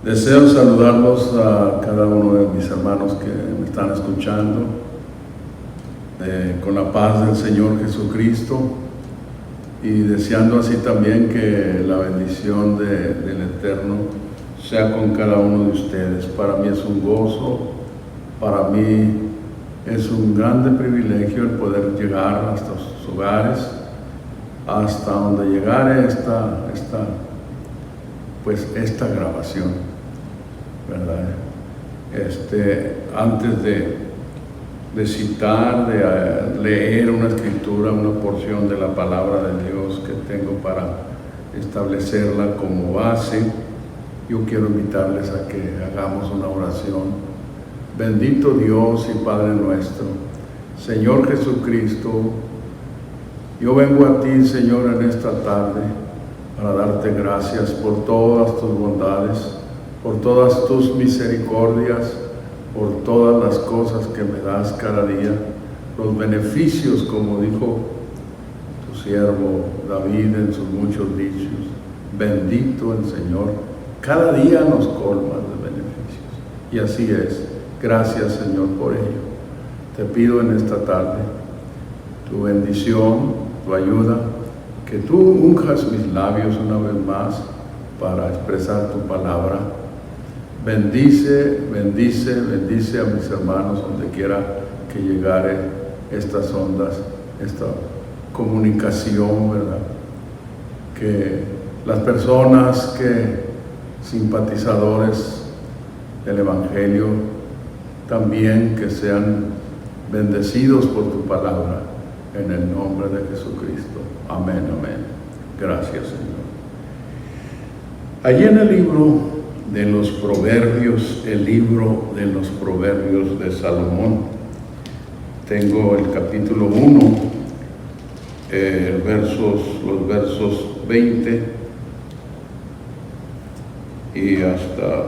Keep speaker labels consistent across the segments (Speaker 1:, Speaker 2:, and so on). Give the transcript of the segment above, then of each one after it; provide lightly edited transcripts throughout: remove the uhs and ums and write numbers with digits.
Speaker 1: Deseo saludarlos a cada uno de mis hermanos que me están escuchando con la paz del Señor Jesucristo y deseando así también que la bendición del Eterno sea con cada uno de ustedes. Para mí es un gozo, para mí es un grande privilegio el poder llegar hasta sus hogares, hasta donde llegare esta grabación, ¿verdad? Antes de citar, de leer una escritura, una porción de la palabra de Dios que tengo para establecerla como base, yo quiero invitarles a que hagamos una oración. Bendito Dios y Padre nuestro, Señor Jesucristo, yo vengo a ti, Señor, en esta tarde para darte gracias por todas tus bondades, por todas tus misericordias, por todas las cosas que me das cada día, los beneficios, como dijo tu siervo David en sus muchos dichos. Bendito el Señor, cada día nos colmas de beneficios. Y así es. Gracias, Señor, por ello. Te pido en esta tarde tu bendición, tu ayuda, que tú unjas mis labios una vez más para expresar tu palabra. Bendice a mis hermanos donde quiera que llegare estas ondas, esta comunicación, ¿verdad? Que las personas simpatizadores del Evangelio también que sean bendecidos por tu palabra en el nombre de Jesucristo. Amén, amén. Gracias, Señor. Allí en el libro de los Proverbios, el libro de los Proverbios de Salomón, tengo el capítulo 1, los versos 20 y hasta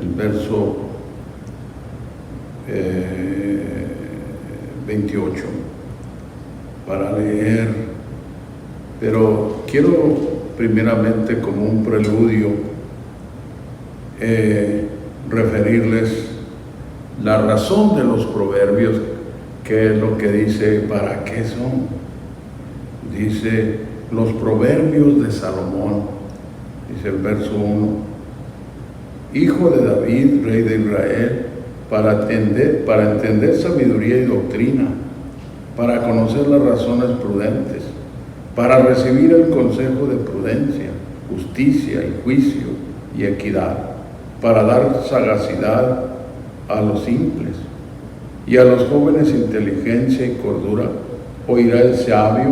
Speaker 1: el verso 28 para leer, pero quiero primeramente, como un preludio, referirles la razón de los proverbios, qué es lo que dice, para qué son. Dice los proverbios de Salomón, dice el verso 1, hijo de David, rey de Israel, para entender sabiduría y doctrina, para conocer las razones prudentes, para recibir el consejo de prudencia, justicia y juicio y equidad, para dar sagacidad a los simples y a los jóvenes inteligencia y cordura. Oirá el sabio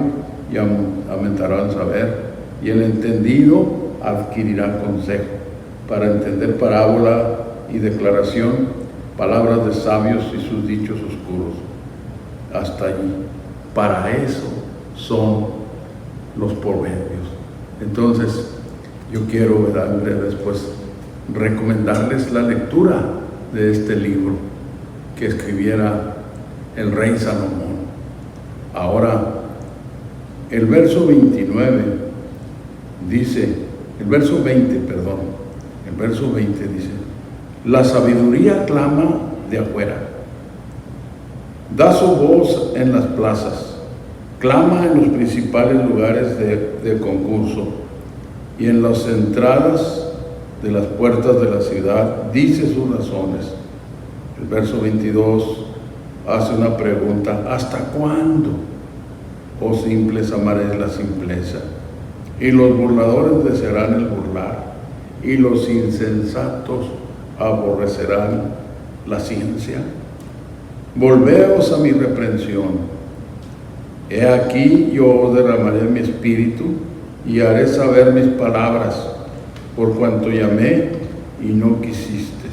Speaker 1: y aumentará el saber, y el entendido adquirirá consejo, para entender parábola y declaración, palabras de sabios y sus dichos oscuros. Hasta allí. Para eso son los proverbios. Entonces, yo quiero, después recomendarles la lectura de este libro que escribiera el rey Salomón. Ahora, el verso 29 dice, el verso 20 dice, la sabiduría clama de afuera, da su voz en las plazas, clama en los principales lugares de concurso y en las entradas de las puertas de la ciudad, dice sus razones. El verso 22 hace una pregunta: ¿hasta cuándo, oh simples, amaréis la simpleza? Y los burladores desearán el burlar, y los insensatos aborrecerán la ciencia. Volveos a mi reprensión. He aquí, yo derramaré mi espíritu y haré saber mis palabras, por cuanto llamé y no quisiste.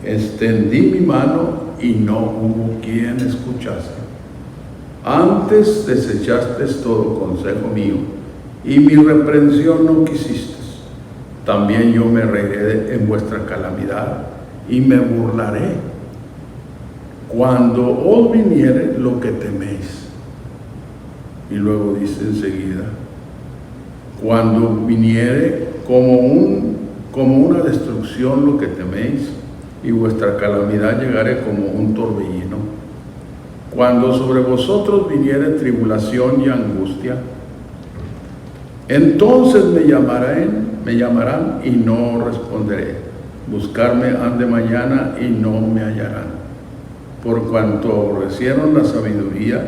Speaker 1: Extendí mi mano y no hubo quien escuchase. Antes desechaste todo consejo mío, y mi reprensión no quisiste. También yo me reiré en vuestra calamidad y me burlaré cuando os viniere lo que teméis. Y luego dice enseguida, cuando viniere como una destrucción lo que teméis, y vuestra calamidad llegare como un torbellino. Cuando sobre vosotros viniere tribulación y angustia, entonces me llamarán y no responderé. Buscarme han de mañana y no me hallarán. Por cuanto aborrecieron la sabiduría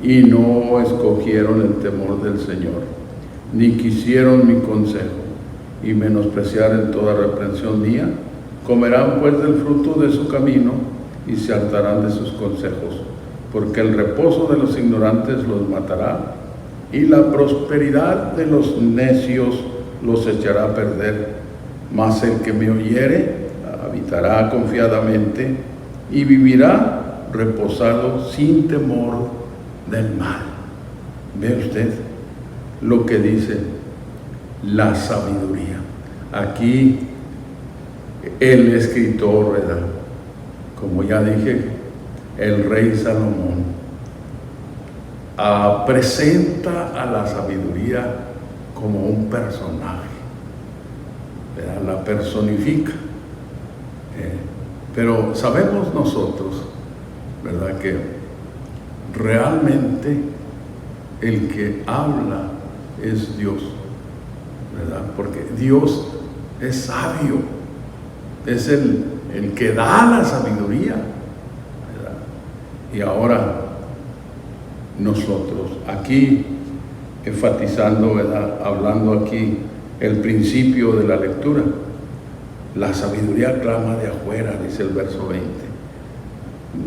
Speaker 1: y no escogieron el temor del Señor, ni quisieron mi consejo, y menospreciaren toda reprensión mía, comerán pues del fruto de su camino y se hartarán de sus consejos, porque el reposo de los ignorantes los matará y la prosperidad de los necios los echará a perder. Mas el que me oyere habitará confiadamente y vivirá reposado sin temor del mal. ¿Ve usted lo que dice la sabiduría? Aquí el escritor, ¿verdad?, como ya dije, el rey Salomón, presenta a la sabiduría como un personaje, ¿verdad? La personifica. Pero sabemos nosotros, ¿verdad?, que realmente el que habla es Dios, ¿verdad? Porque Dios es sabio, es el que da la sabiduría, ¿verdad? Y ahora nosotros aquí enfatizando, ¿verdad?, hablando aquí el principio de la lectura, la sabiduría clama de afuera, dice el verso 20.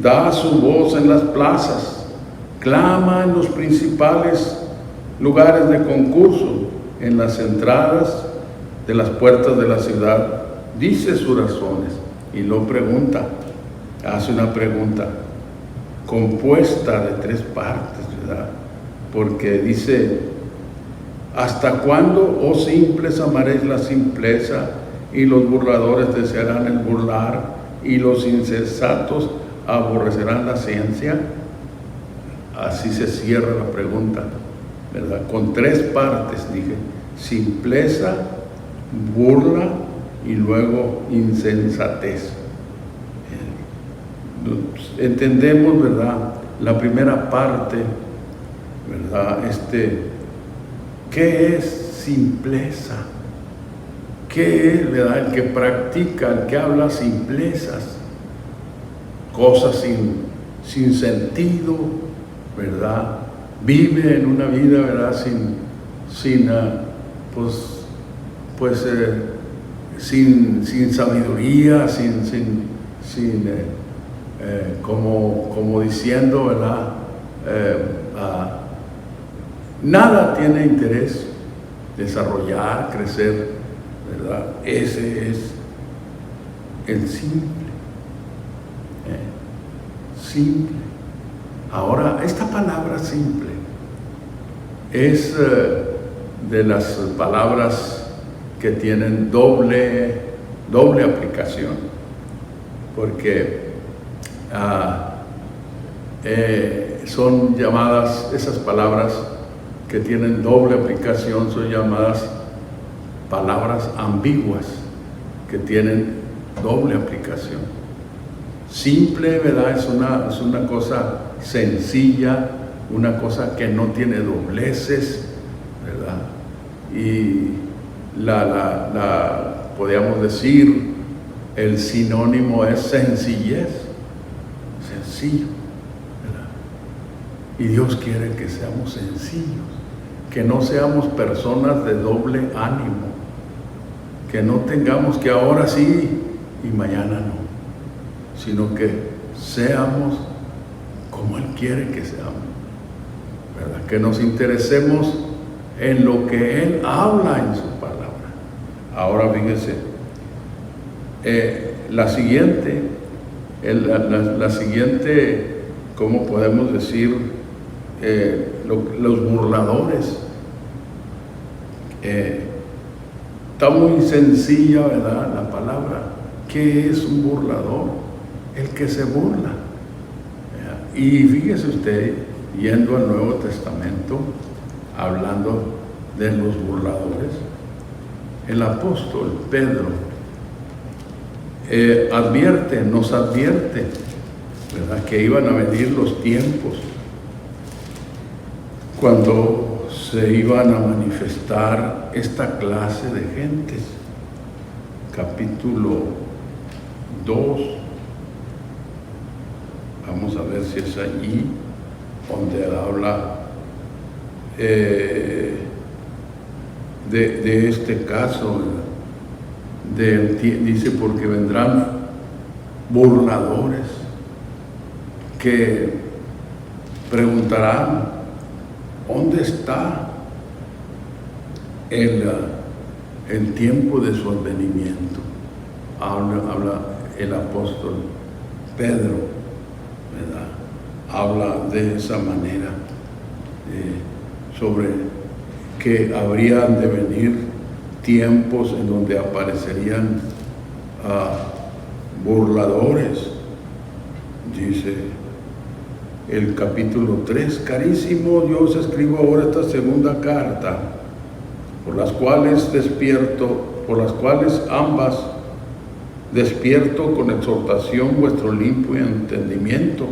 Speaker 1: Da su voz en las plazas, clama en los principales lugares de concurso, en las entradas de las puertas de la ciudad, dice sus razones y lo pregunta, hace una pregunta compuesta de 3 partes, ¿verdad? Porque dice: ¿hasta cuándo, oh simples, amaréis la simpleza, y los burladores desearán el burlar, y los insensatos aborrecerán la ciencia? Así se cierra la pregunta, ¿verdad? Con 3 partes, dije: simpleza, burla y luego insensatez. Entendemos, ¿verdad?, la primera parte, ¿verdad? ¿Qué es simpleza? ¿Qué es, verdad, el que practica, el que habla simplezas? Cosas sin sentido, ¿verdad? Vive en una vida, ¿verdad?, sin sabiduría, como diciendo, ¿verdad?, nada tiene interés desarrollar, crecer, ¿verdad? Ese es el simple. Simple. Ahora, esta palabra simple es de las palabras que tienen doble aplicación, porque son llamadas, esas palabras que tienen doble aplicación son llamadas palabras ambiguas, que tienen doble aplicación. Simple, ¿verdad?, es una cosa sencilla, una cosa que no tiene dobleces, ¿verdad? Y podríamos decir, el sinónimo es sencillez, sencillo, ¿verdad? Y Dios quiere que seamos sencillos, que no seamos personas de doble ánimo, que no tengamos que ahora sí y mañana no, sino que seamos como Él quiere que seamos, ¿verdad? Que nos interesemos en lo que Él habla en su palabra. Ahora fíjense, la siguiente, ¿cómo podemos decir? Los burladores. Está muy sencilla, ¿verdad?, la palabra. ¿Qué es un burlador? El que se burla. Y fíjese usted, yendo al Nuevo Testamento, hablando de los burladores. El apóstol Pedro nos advierte, ¿verdad?, que iban a venir los tiempos cuando se iban a manifestar esta clase de gentes. Capítulo 2, vamos a ver si es allí donde habla de este caso, dice, porque vendrán burladores que preguntarán: ¿dónde está el tiempo de su advenimiento? Habla el apóstol Pedro, ¿verdad? Habla de esa manera sobre que habrían de venir tiempos en donde aparecerían burladores. Dice el capítulo 3: carísimo, yo os escribo ahora esta segunda carta, por las cuales ambas despierto con exhortación vuestro limpio entendimiento,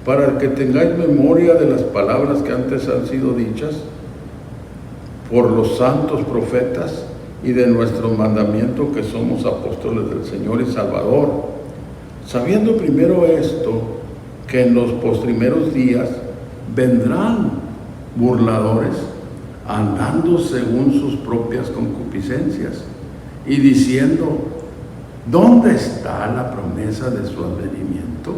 Speaker 1: para que tengáis memoria de las palabras que antes han sido dichas por los santos profetas, y de nuestro mandamiento, que somos apóstoles del Señor y Salvador, sabiendo primero esto, que en los postrimeros días vendrán burladores, andando según sus propias concupiscencias, y diciendo: ¿dónde está la promesa de su advenimiento?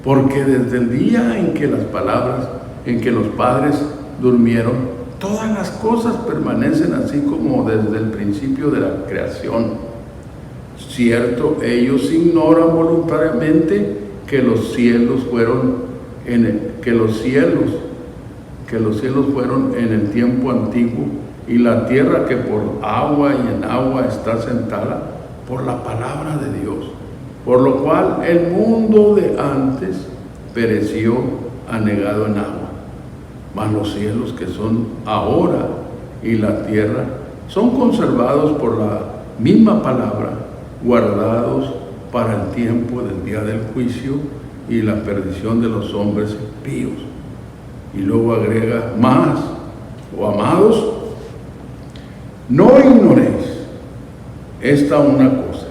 Speaker 1: Porque desde el día en que los padres durmieron, todas las cosas permanecen así como desde el principio de la creación. Cierto, ellos ignoran voluntariamente que los cielos fueron en el tiempo antiguo, y la tierra que por agua y en agua está sentada por la palabra de Dios, por lo cual el mundo de antes pereció anegado en agua. Mas los cielos que son ahora y la tierra son conservados por la misma palabra, guardados para el tiempo del día del juicio y la perdición de los hombres impíos. Y luego agrega más: o amados, no ignoréis esta una cosa,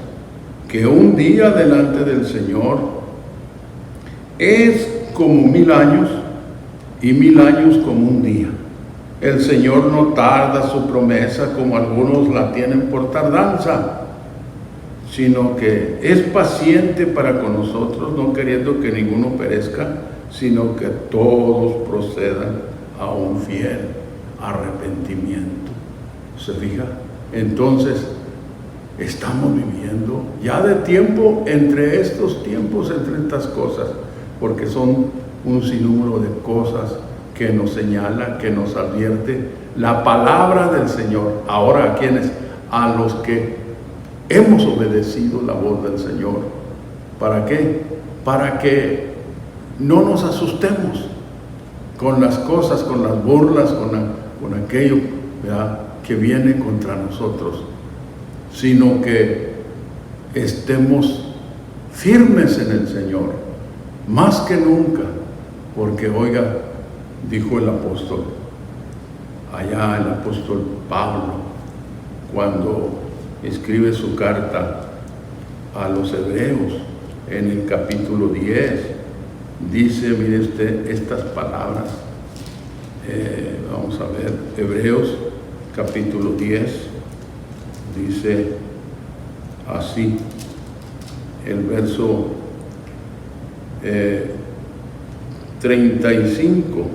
Speaker 1: que un día delante del Señor es como 1000 años, y 1000 años como un día. El Señor no tarda su promesa, como algunos la tienen por tardanza, sino que es paciente para con nosotros, no queriendo que ninguno perezca, sino que todos procedan a un fiel arrepentimiento. ¿Se fija? Entonces, estamos viviendo ya de tiempo entre estos tiempos, entre estas cosas, porque son un sinnúmero de cosas que nos señala, que nos advierte la palabra del Señor. Ahora, ¿a quiénes? A los que hemos obedecido la voz del Señor. ¿Para qué? Para que no nos asustemos con las cosas, con las burlas, con aquello, ¿verdad?, que viene contra nosotros, sino que estemos firmes en el Señor, más que nunca. Porque, oiga, dijo el apóstol Pablo, cuando escribe su carta a los hebreos, en el capítulo 10, dice, mire usted estas palabras, vamos a ver, Hebreos capítulo 10, dice así, el verso 35: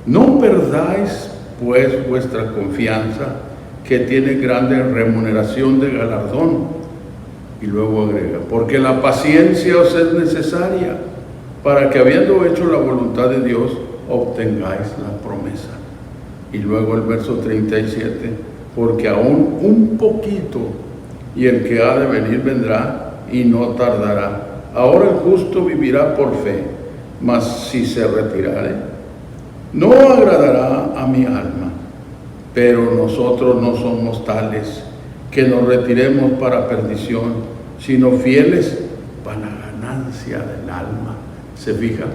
Speaker 1: no perdáis pues vuestra confianza, que tiene grande remuneración de galardón. Y luego agrega: porque la paciencia os es necesaria, para que, habiendo hecho la voluntad de Dios, obtengáis la promesa. Y luego el verso 37: porque aún un poquito, y el que ha de venir vendrá, y no tardará. Ahora el justo vivirá por fe, mas si se retirare, no agradará a mi alma. pero nosotros no somos tales que nos retiremos para perdición, sino fieles para la ganancia del alma. ¿Se fija?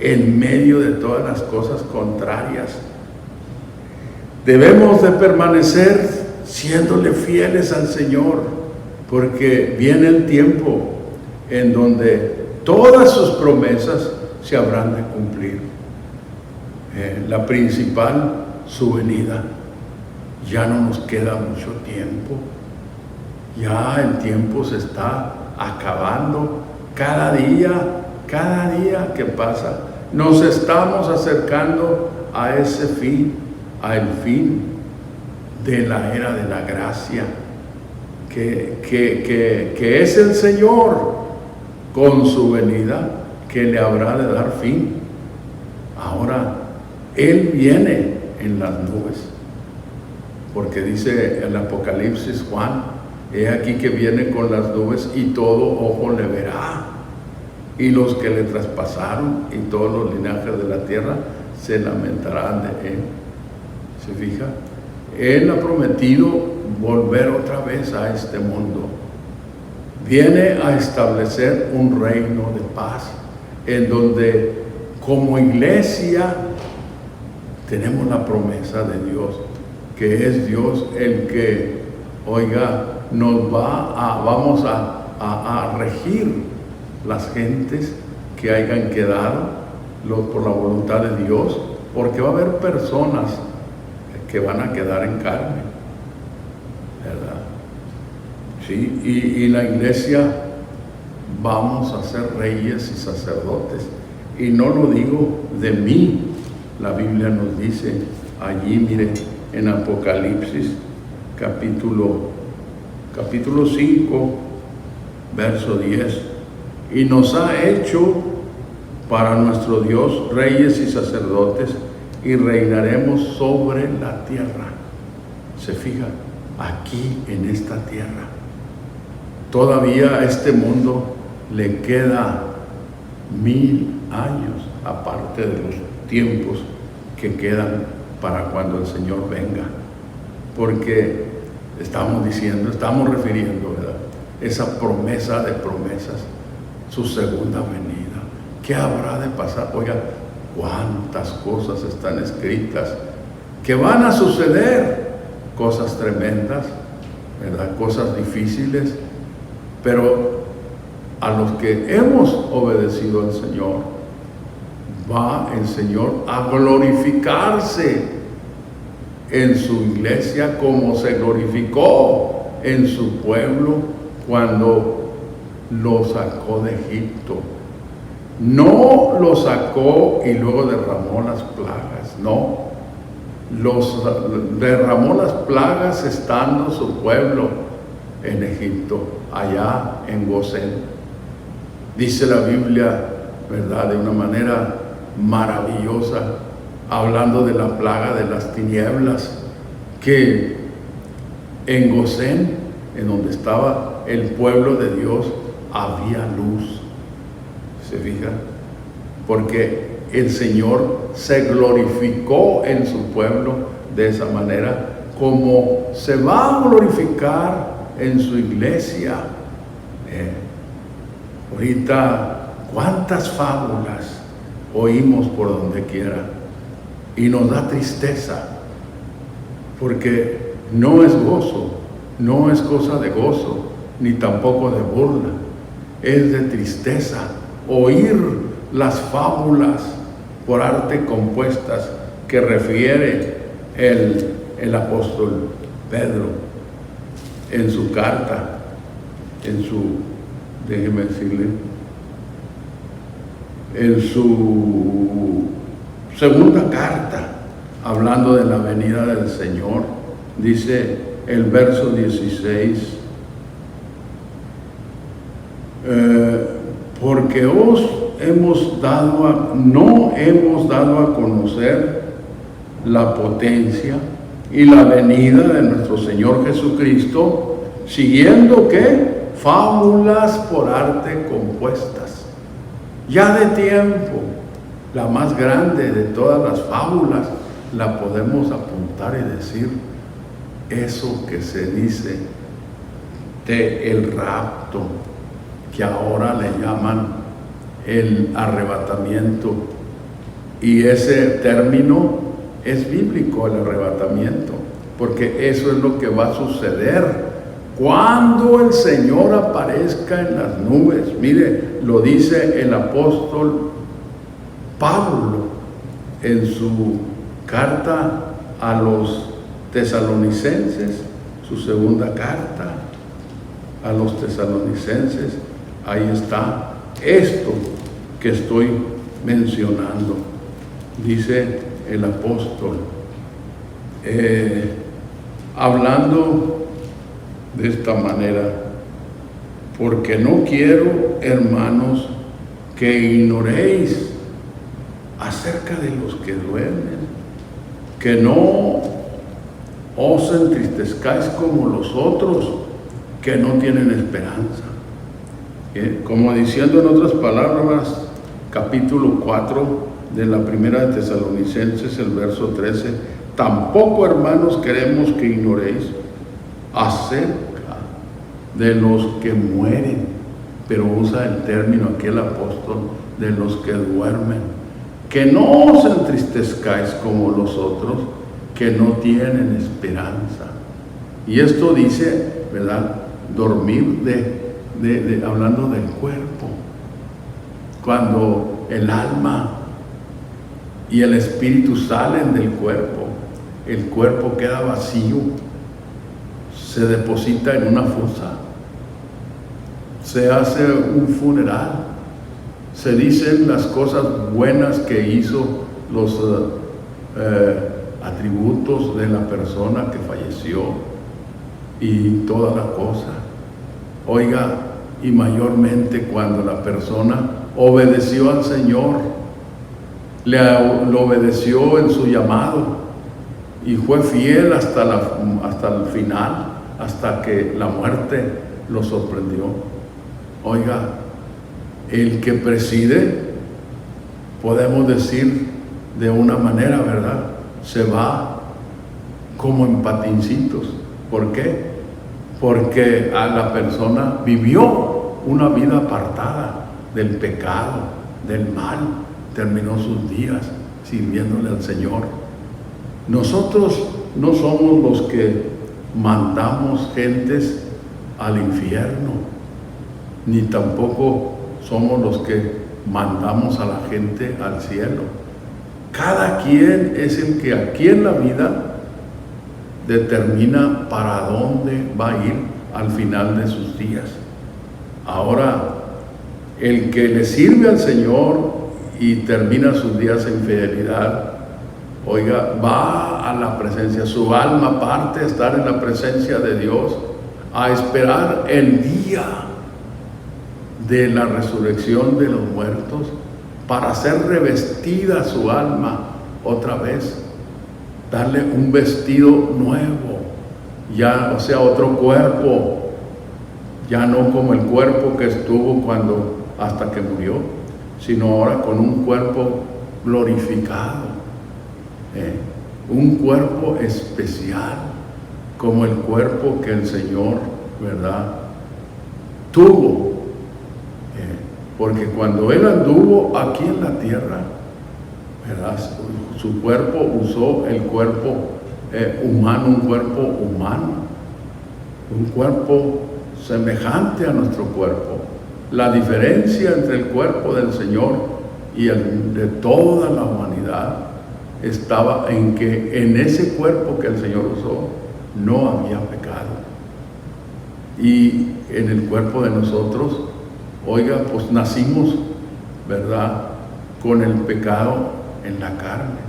Speaker 1: En medio de todas las cosas contrarias, debemos de permanecer siéndole fieles al Señor, porque viene el tiempo en donde todas sus promesas se habrán de cumplir. La principal, su venida. Ya no nos queda mucho tiempo. Ya el tiempo se está acabando. Cada día que pasa, nos estamos acercando a ese fin, al fin de la era de la gracia, que es el Señor con su venida, que le habrá de dar fin. Ahora, Él viene en las nubes, porque dice el Apocalipsis Juan, he aquí que viene con las nubes y todo ojo le verá, y los que le traspasaron y todos los linajes de la tierra se lamentarán de Él. ¿Se fija? Él ha prometido volver otra vez a este mundo. Viene a establecer un reino de paz, en donde como iglesia tenemos la promesa de Dios, que es Dios el que, vamos a regir las gentes que hayan quedado por la voluntad de Dios, porque va a haber personas que van a quedar en carne, ¿verdad? Sí, y la iglesia vamos a ser reyes y sacerdotes, y no lo digo de mí, la Biblia nos dice allí, mire, en Apocalipsis capítulo 5, verso 10, y nos ha hecho para nuestro Dios reyes y sacerdotes, y reinaremos sobre la tierra. Se fija, aquí en esta tierra. Todavía a este mundo le queda 1000 años, aparte de los tiempos que quedan para cuando el Señor venga. Porque estamos refiriendo, ¿verdad?, esa promesa de promesas, su segunda venida. ¿Qué habrá de pasar? Oiga, cuántas cosas están escritas que van a suceder, cosas tremendas, ¿verdad?, cosas difíciles, pero a los que hemos obedecido al Señor, va el Señor a glorificarse en su iglesia como se glorificó en su pueblo cuando lo sacó de Egipto. No lo sacó y luego derramó las plagas, no. Derramó las plagas estando su pueblo en Egipto, allá en Gosén. Dice la Biblia, ¿verdad?, de una manera maravillosa, hablando de la plaga de las tinieblas, que en Gosén, en donde estaba el pueblo de Dios, había luz. ¿Se fijan? Porque el Señor se glorificó en su pueblo de esa manera, como se va a glorificar en su iglesia. Ahorita, ¿cuántas fábulas oímos por donde quiera? Y nos da tristeza, porque no es gozo, no es cosa de gozo, ni tampoco de burla. Es de tristeza oír las fábulas por arte compuestas que refiere el apóstol Pedro en su carta, déjeme decirle, en su segunda carta, hablando de la venida del Señor. Dice el verso 16, porque no hemos dado a conocer la potencia y la venida de nuestro Señor Jesucristo, siguiendo ¿qué? Fábulas por arte compuestas. Ya de tiempo, la más grande de todas las fábulas, la podemos apuntar y decir, eso que se dice de el rapto, que ahora le llaman el arrebatamiento, y ese término es bíblico, el arrebatamiento, porque eso es lo que va a suceder cuando el Señor aparezca en las nubes. Mire, lo dice el apóstol Pablo en su carta a los tesalonicenses, su segunda carta a los tesalonicenses. Ahí está esto que estoy mencionando. Dice el apóstol, hablando de esta manera: porque no quiero, hermanos, que ignoréis acerca de los que duermen, que no os entristezcáis como los otros que no tienen esperanza. Como diciendo en otras palabras, capítulo 4 de la primera de Tesalonicenses, el verso 13: tampoco, hermanos, queremos que ignoréis acerca de los que mueren, pero usa el término aquí el apóstol, de los que duermen, que no os entristezcáis como los otros que no tienen esperanza. Y esto dice, ¿verdad?, dormir hablando del cuerpo, cuando el alma y el espíritu salen del cuerpo, el cuerpo queda vacío, se deposita en una fosa, se hace un funeral, se dicen las cosas buenas que hizo, los atributos de la persona que falleció y toda la cosa. Oiga, y mayormente cuando la persona obedeció al Señor, lo obedeció en su llamado y fue fiel hasta el final, hasta que la muerte lo sorprendió. Oiga, el que preside, podemos decir de una manera, ¿verdad?, se va como en patincitos. ¿Por qué? Porque a la persona vivió una vida apartada del pecado, del mal, terminó sus días sirviéndole al Señor. Nosotros no somos los que mandamos gentes al infierno, ni tampoco somos los que mandamos a la gente al cielo. Cada quien es el que aquí en la vida determina para dónde va a ir al final de sus días. Ahora, el que le sirve al Señor y termina sus días en fidelidad, oiga, va a la presencia, su alma parte a estar en la presencia de Dios, a esperar el día de la resurrección de los muertos, para ser revestida su alma otra vez, darle un vestido nuevo, ya, o sea, otro cuerpo, ya no como el cuerpo que estuvo hasta que murió, sino ahora con un cuerpo glorificado, un cuerpo especial, como el cuerpo que el Señor, ¿verdad?, tuvo. Porque cuando Él anduvo aquí en la tierra, ¿verdad?, su cuerpo usó el cuerpo humano, un cuerpo semejante a nuestro cuerpo. La diferencia entre el cuerpo del Señor y el de toda la humanidad estaba en que en ese cuerpo que el Señor usó no había pecado. Y en el cuerpo de nosotros, oiga, pues nacimos, ¿verdad?, con el pecado en la carne.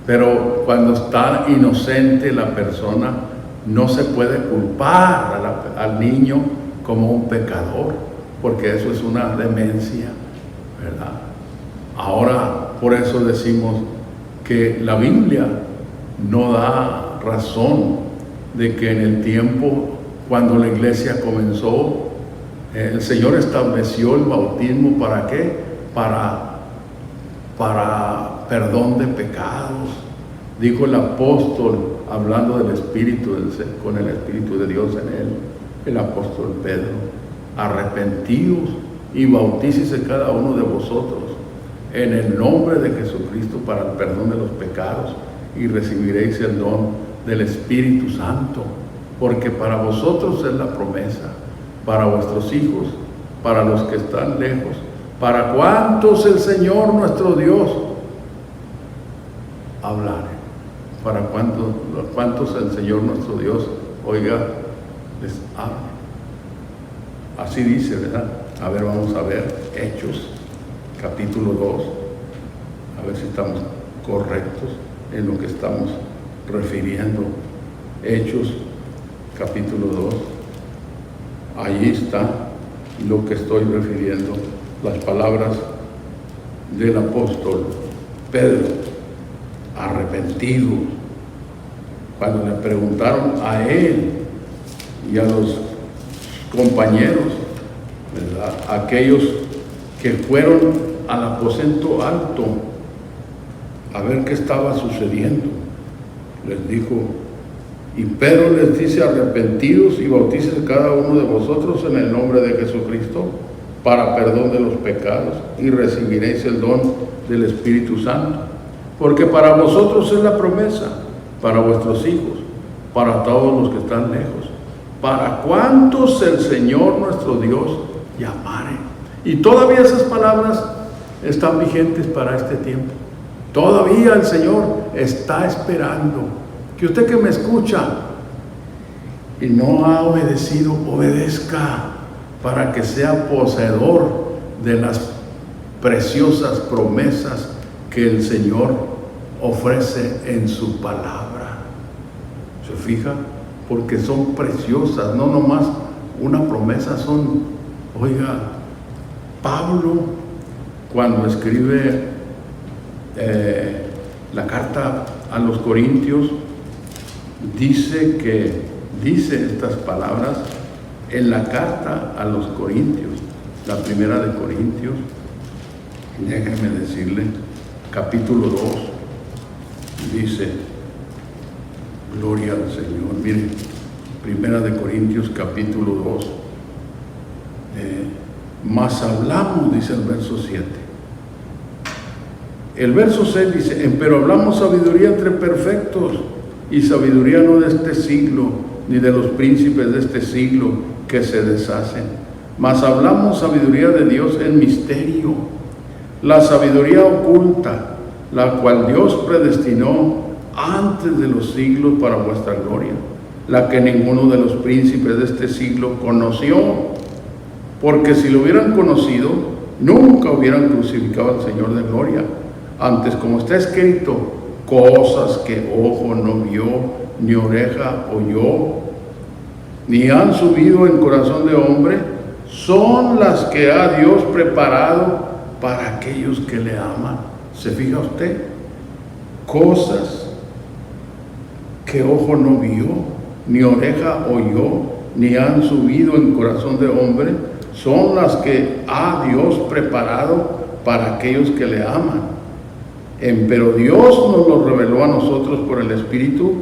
Speaker 1: Pero cuando está inocente la persona, no se puede culpar al niño como un pecador, porque eso es una demencia, ¿verdad? Ahora, por eso decimos que la Biblia no da razón de que en el tiempo, cuando la iglesia comenzó, el Señor estableció el bautismo, ¿para qué? Para perdón de pecados, Dijo el apóstol, hablando del Espíritu, con el Espíritu de Dios en él, el apóstol Pedro: arrepentíos y bautícese cada uno de vosotros en el nombre de Jesucristo para el perdón de los pecados, y recibiréis el don del Espíritu Santo, porque para vosotros es la promesa, para vuestros hijos, para los que están lejos, para cuantos el Señor nuestro Dios hablare. Para cuantos el Señor nuestro Dios oiga, les habla. Así dice, ¿verdad? A ver, vamos a ver Hechos, capítulo 2, a ver si estamos correctos en lo que estamos refiriendo. Hechos, capítulo 2, allí está lo que estoy refiriendo, las palabras del apóstol Pedro: arrepentidos. Cuando le preguntaron a él y a los compañeros, ¿verdad?, aquellos que fueron al aposento alto a ver qué estaba sucediendo, les dijo, y Pedro les dice: arrepentidos y bautícese cada uno de vosotros en el nombre de Jesucristo para perdón de los pecados, y recibiréis el don del Espíritu Santo, porque para vosotros es la promesa, para vuestros hijos, para todos los que están lejos, para cuantos el Señor nuestro Dios llamare. Y todavía esas palabras están vigentes para este tiempo. Todavía el Señor está esperando que usted que me escucha y no ha obedecido, obedezca, para que sea poseedor de las preciosas promesas que el Señor ofrece en su palabra. ¿Se fija? Porque son preciosas, no nomás una promesa, son, oiga, Pablo, cuando escribe la carta a los Corintios, dice estas palabras en la carta a los Corintios, la primera de Corintios, déjenme decirle, capítulo 2, dice, gloria al Señor, mire, primera de Corintios, capítulo 2, más hablamos, dice el verso 7. El verso 6 dice, pero hablamos sabiduría entre perfectos, y sabiduría no de este siglo, ni de los príncipes de este siglo que se deshacen, mas hablamos sabiduría de Dios en misterio, la sabiduría oculta, la cual Dios predestinó antes de los siglos para vuestra gloria, la que ninguno de los príncipes de este siglo conoció, porque si lo hubieran conocido, nunca hubieran crucificado al Señor de gloria. Antes, como está escrito, cosas que ojo no vio, ni oreja oyó, ni han subido en corazón de hombre, son las que ha Dios preparado para aquellos que le aman. ¿Se fija usted? Cosas que ojo no vio, ni oreja oyó, ni han subido en corazón de hombre, son las que ha Dios preparado para aquellos que le aman. Pero Dios nos lo reveló a nosotros por el Espíritu,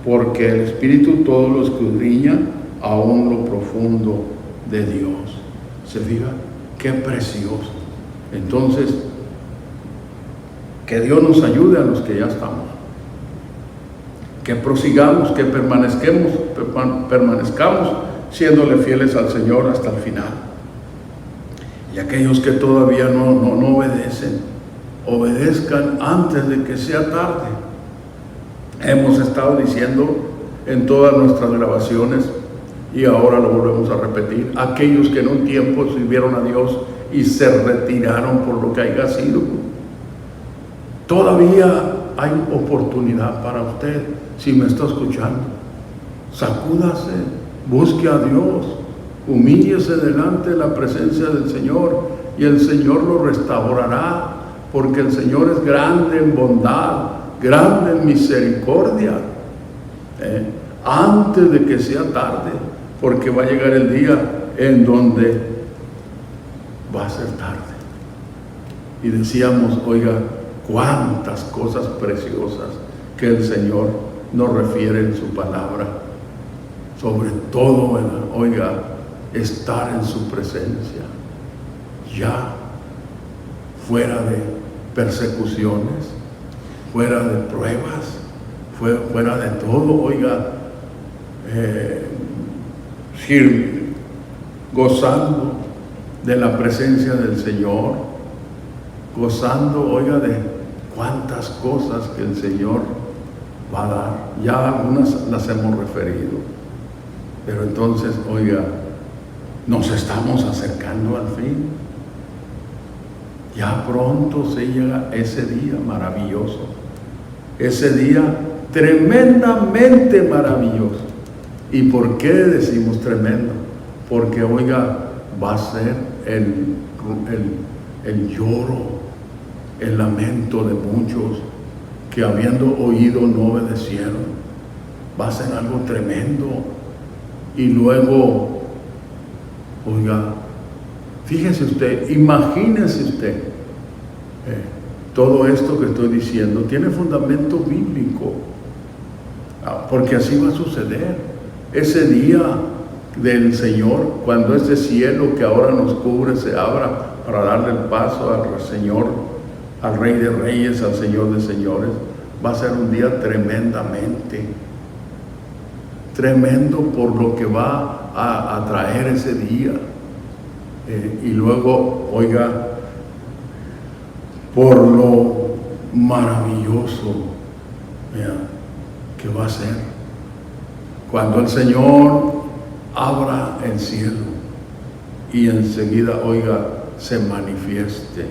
Speaker 1: porque el Espíritu todo lo escudriña, aún lo profundo de Dios. ¿Se fija? ¡Qué precioso! Entonces, que Dios nos ayude a los que ya estamos. Que prosigamos, que permanezcamos siéndole fieles al Señor hasta el final. Y aquellos que todavía no obedecen, obedezcan antes de que sea tarde. Hemos estado diciendo en todas nuestras grabaciones, y ahora lo volvemos a repetir, aquellos que en un tiempo sirvieron a Dios y se retiraron por lo que haya sido, todavía hay oportunidad para usted. Si me está escuchando, sacúdase, busque a Dios, humíllese delante de la presencia del Señor, y el Señor lo restaurará, porque el Señor es grande en bondad, grande en misericordia, antes de que sea tarde, porque va a llegar el día en donde va a ser tarde. Y decíamos, oiga, cuántas cosas preciosas que el Señor nos refiere en su palabra. Sobre todo, oiga, estar en su presencia, ya fuera de persecuciones, fuera de pruebas, fuera de todo, oiga, gozando de la presencia del Señor, gozando, oiga, de cuántas cosas que el Señor va a dar. Ya algunas las hemos referido, pero entonces, oiga, nos estamos acercando al fin. Ya pronto se llega ese día maravilloso, ese día tremendamente maravilloso. ¿Y por qué decimos tremendo? Porque, oiga, va a ser el lloro, el lamento de muchos que habiendo oído no obedecieron. Va a ser algo tremendo. Y luego, oiga, fíjese usted, imagínese usted, todo esto que estoy diciendo tiene fundamento bíblico, porque así va a suceder. Ese día del Señor, cuando este cielo que ahora nos cubre se abra para darle el paso al Señor, al Rey de Reyes, al Señor de Señores, va a ser un día tremendamente tremendo por lo que va a traer ese día. Y luego, oiga, por lo maravilloso que va a ser cuando el Señor abra el cielo y enseguida, oiga, se manifieste,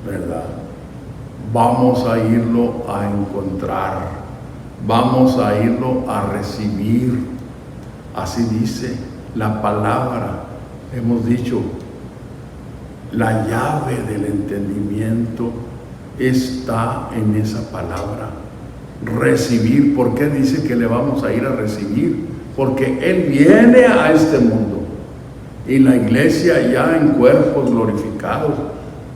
Speaker 1: ¿verdad? Vamos a irlo a encontrar, vamos a irlo a recibir. Así dice la palabra. Hemos dicho, la llave del entendimiento está en esa palabra. Recibir. ¿Por qué dice que le vamos a ir a recibir? Porque Él viene a este mundo y la iglesia ya en cuerpos glorificados.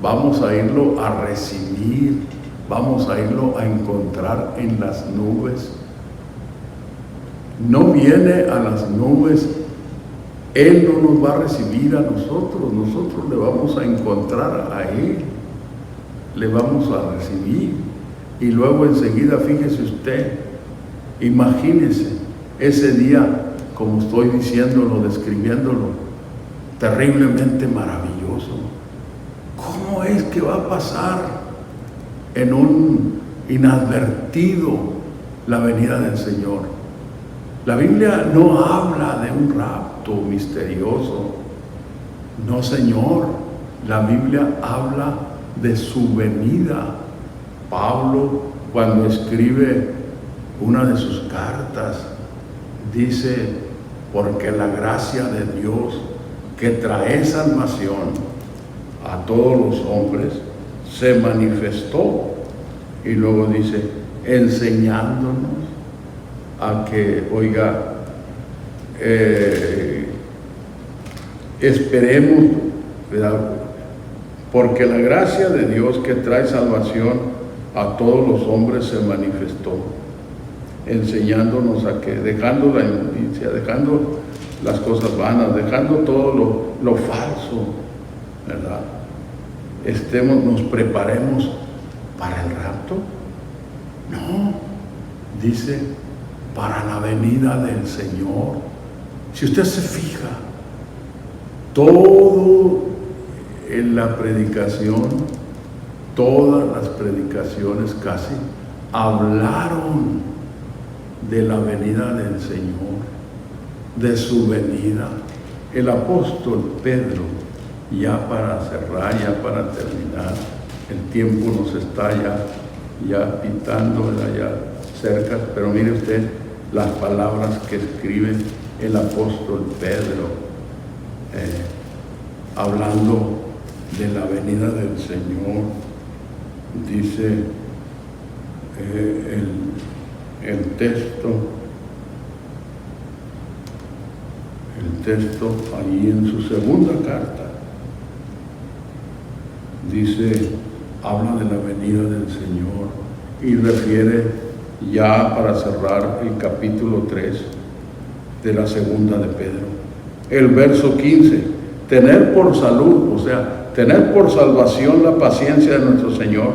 Speaker 1: Vamos a irlo a recibir, vamos a irlo a encontrar en las nubes. No viene a las nubes, Él no nos va a recibir a nosotros le vamos a encontrar a Él, le vamos a recibir. Y luego enseguida, fíjese usted, imagínese ese día, como estoy diciéndolo, describiéndolo, terriblemente maravilloso. ¿Cómo es que va a pasar en un inadvertido la venida del Señor? La Biblia no habla de un rapto misterioso. No, Señor. La Biblia habla de su venida. Pablo, cuando escribe una de sus cartas, dice, porque la gracia de Dios que trae salvación a todos los hombres se manifestó. Y luego dice, enseñándonos a que, oiga, esperemos, ¿verdad? Porque la gracia de Dios que trae salvación a todos los hombres se manifestó, enseñándonos a que, dejando la inmundicia, dejando las cosas vanas, dejando todo lo falso, ¿verdad? Nos preparemos para el rapto. No, dice, para la venida del Señor. Si usted se fija, todo en la predicación, todas las predicaciones casi hablaron de la venida del Señor, de su venida. El apóstol Pedro, ya para cerrar, ya para terminar, el tiempo nos está ya pitando, ya cerca, pero mire usted las palabras que escribe el apóstol Pedro, hablando de la venida del Señor. Dice el texto ahí en su segunda carta, dice, habla de la venida del Señor y refiere ya para cerrar el capítulo 3 de la segunda de Pedro. El verso 15, tener por salud, o sea, tener por salvación la paciencia de nuestro Señor,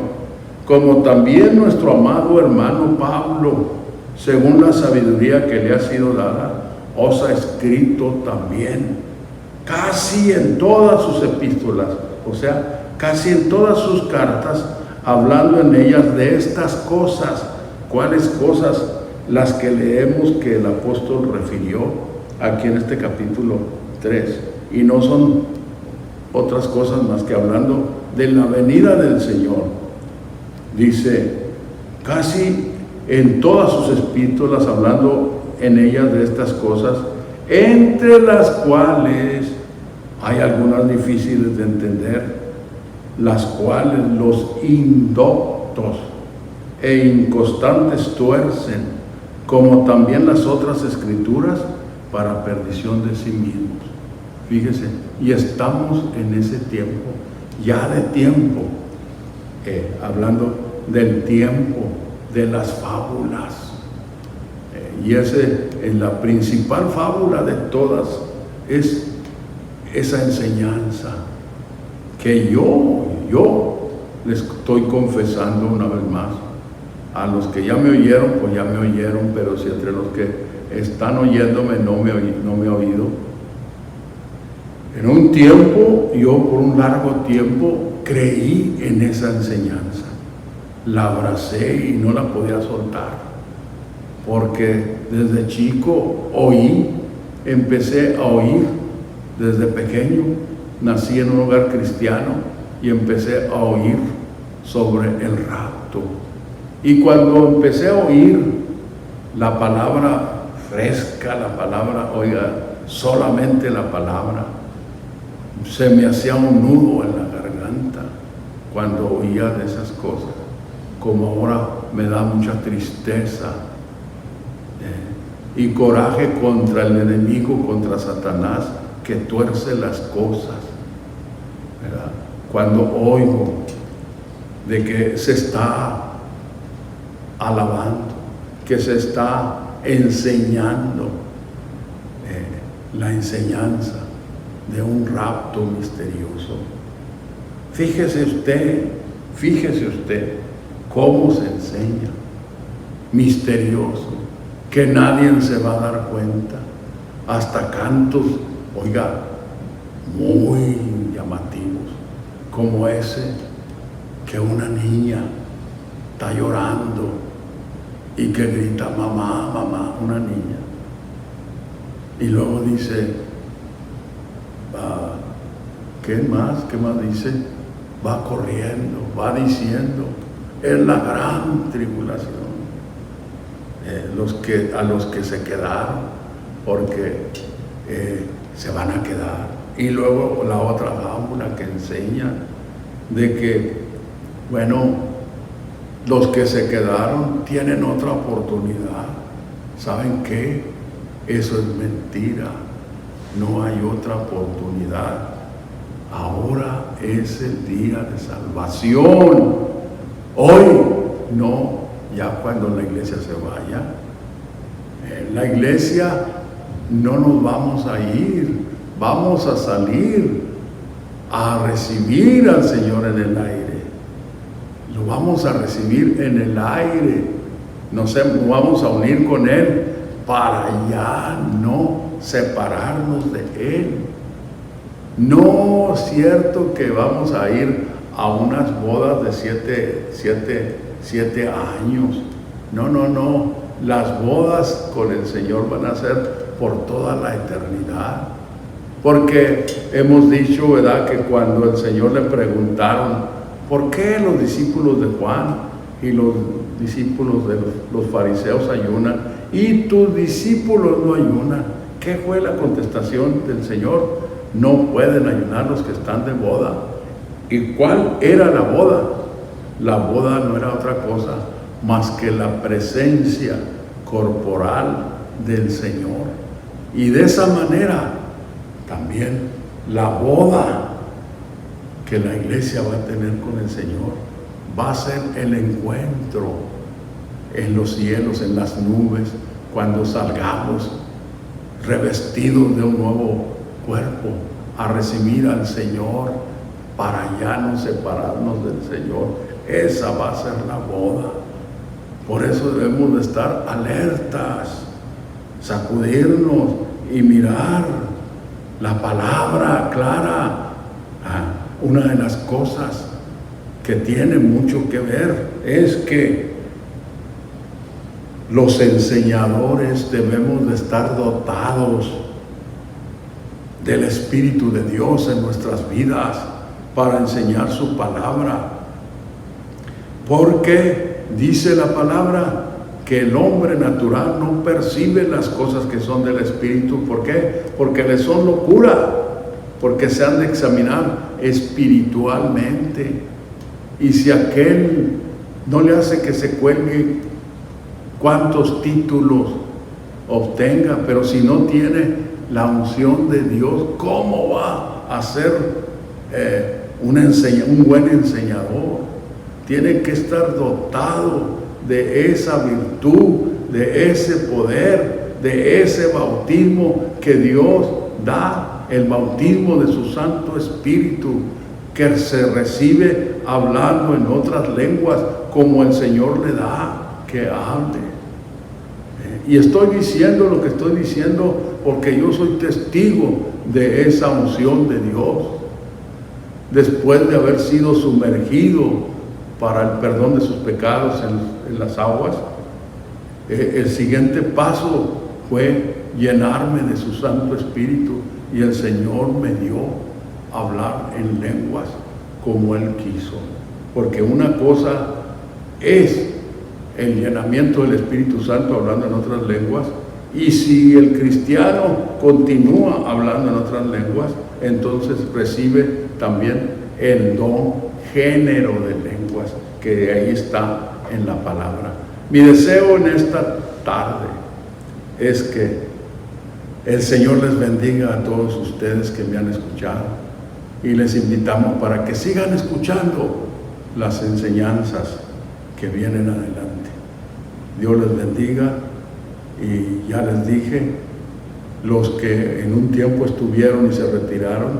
Speaker 1: como también nuestro amado hermano Pablo, según la sabiduría que le ha sido dada, os ha escrito también, casi en todas sus epístolas, o sea, casi en todas sus cartas, hablando en ellas de estas cosas. ¿Cuáles cosas? Las que leemos que el apóstol refirió aquí en este capítulo 3. Y no son otras cosas más que hablando de la venida del Señor. Dice, casi en todas sus epístolas, hablando en ellas de estas cosas, entre las cuales hay algunas difíciles de entender, las cuales los indoctos e inconstantes tuercen, como también las otras escrituras, para perdición de sí mismos. Fíjese, y estamos en ese tiempo, ya de tiempo, hablando del tiempo de las fábulas. Y la principal fábula de todas es esa enseñanza que yo les estoy confesando una vez más. A los que ya me oyeron, pues ya me oyeron, pero si entre los que están oyéndome no me he oído. En un tiempo, yo por un largo tiempo creí en esa enseñanza. La abracé y no la podía soltar, porque desde chico empecé a oír desde pequeño. Nací en un hogar cristiano y empecé a oír sobre el rapto. Y cuando empecé a oír la palabra fresca, la palabra, solamente la palabra, se me hacía un nudo en la garganta cuando oía de esas cosas. Como ahora me da mucha tristeza y coraje contra el enemigo, contra Satanás, que tuerce las cosas, ¿verdad? Cuando oigo de que se está alabando, que se está enseñando la enseñanza de un rapto misterioso. Fíjese usted cómo se enseña, misterioso, que nadie se va a dar cuenta, hasta cantos, muy llamativos, como ese que una niña está llorando y que grita mamá, mamá, una niña, y luego dice, ¿qué más dice? Va corriendo, va diciendo, es la gran tribulación, a los que se quedaron, porque se van a quedar. Y luego la otra fábula que enseña de que, los que se quedaron tienen otra oportunidad. ¿Saben qué? Eso es mentira. No hay otra oportunidad. Ahora es el día de salvación. Hoy, no, ya cuando la iglesia se vaya. En la iglesia no nos vamos a ir, vamos a salir a recibir al Señor en el aire. Lo vamos a recibir en el aire. Nos vamos a unir con Él para ya no separarnos de Él. No es cierto que vamos a ir a unas bodas de 7 años. No. Las bodas con el Señor van a ser por toda la eternidad. Porque hemos dicho, ¿verdad?, que cuando el Señor le preguntaron, ¿por qué los discípulos de Juan y los discípulos de los fariseos ayunan y tus discípulos no ayunan? ¿Qué fue la contestación del Señor? No pueden ayunar los que están de boda. ¿Y cuál era la boda? La boda no era otra cosa más que la presencia corporal del Señor. Y de esa manera también la boda que la iglesia va a tener con el Señor va a ser el encuentro en los cielos, en las nubes, cuando salgamos revestidos de un nuevo cuerpo a recibir al Señor para ya no separarnos del Señor. Esa va a ser la boda. Por eso debemos de estar alertas, sacudirnos y mirar la palabra clara. Una de las cosas que tiene mucho que ver es que los enseñadores debemos de estar dotados del Espíritu de Dios en nuestras vidas para enseñar su palabra. Porque dice la palabra que el hombre natural no percibe las cosas que son del Espíritu. ¿Por qué? Porque le son locura, porque se han de examinar espiritualmente. Y si aquel no le hace que se cuelgue cuántos títulos obtenga, pero si no tiene la unción de Dios, ¿cómo va a ser un buen enseñador? Tiene que estar dotado de esa virtud, de ese poder, de ese bautismo que Dios da, el bautismo de su Santo Espíritu, que se recibe hablando en otras lenguas como el Señor le da que hable. Y estoy diciendo lo que estoy diciendo porque yo soy testigo de esa unción de Dios. Después de haber sido sumergido para el perdón de sus pecados en las aguas, el siguiente paso fue llenarme de su Santo Espíritu, y el Señor me dio a hablar en lenguas como Él quiso. Porque una cosa es el llenamiento del Espíritu Santo hablando en otras lenguas, y si el cristiano continúa hablando en otras lenguas, entonces recibe también el don género de lenguas, que ahí está en la palabra. Mi deseo en esta tarde es que el Señor les bendiga a todos ustedes que me han escuchado, y les invitamos para que sigan escuchando las enseñanzas que vienen adelante. Dios les bendiga. Y ya les dije, los que en un tiempo estuvieron y se retiraron,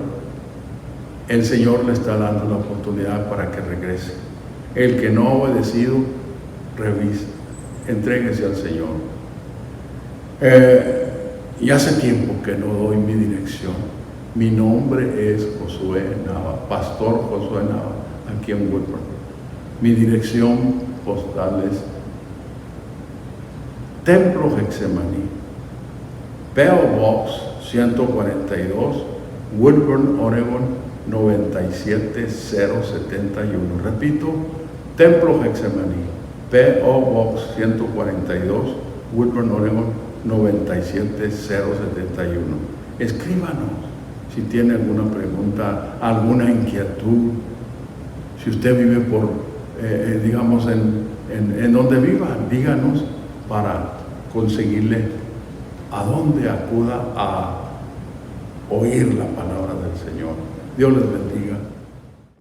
Speaker 1: el Señor le está dando la oportunidad para que regrese. El que no ha obedecido, revise, entréguese al Señor. Y hace tiempo que no doy mi dirección. Mi nombre es Josué Nava, Pastor Josué Nava, aquí en Woodburn. Mi dirección postal es Templo Getsemaní, P.O. Box 142, Woodburn, Oregon 97071. Repito, Templo Getsemaní, P.O. Box 142, Woodburn, Oregon 97071. Escríbanos si tiene alguna pregunta, alguna inquietud. Si usted vive digamos, en donde viva, díganos para conseguirle a dónde acuda a oír la palabra del Señor. Dios les bendiga.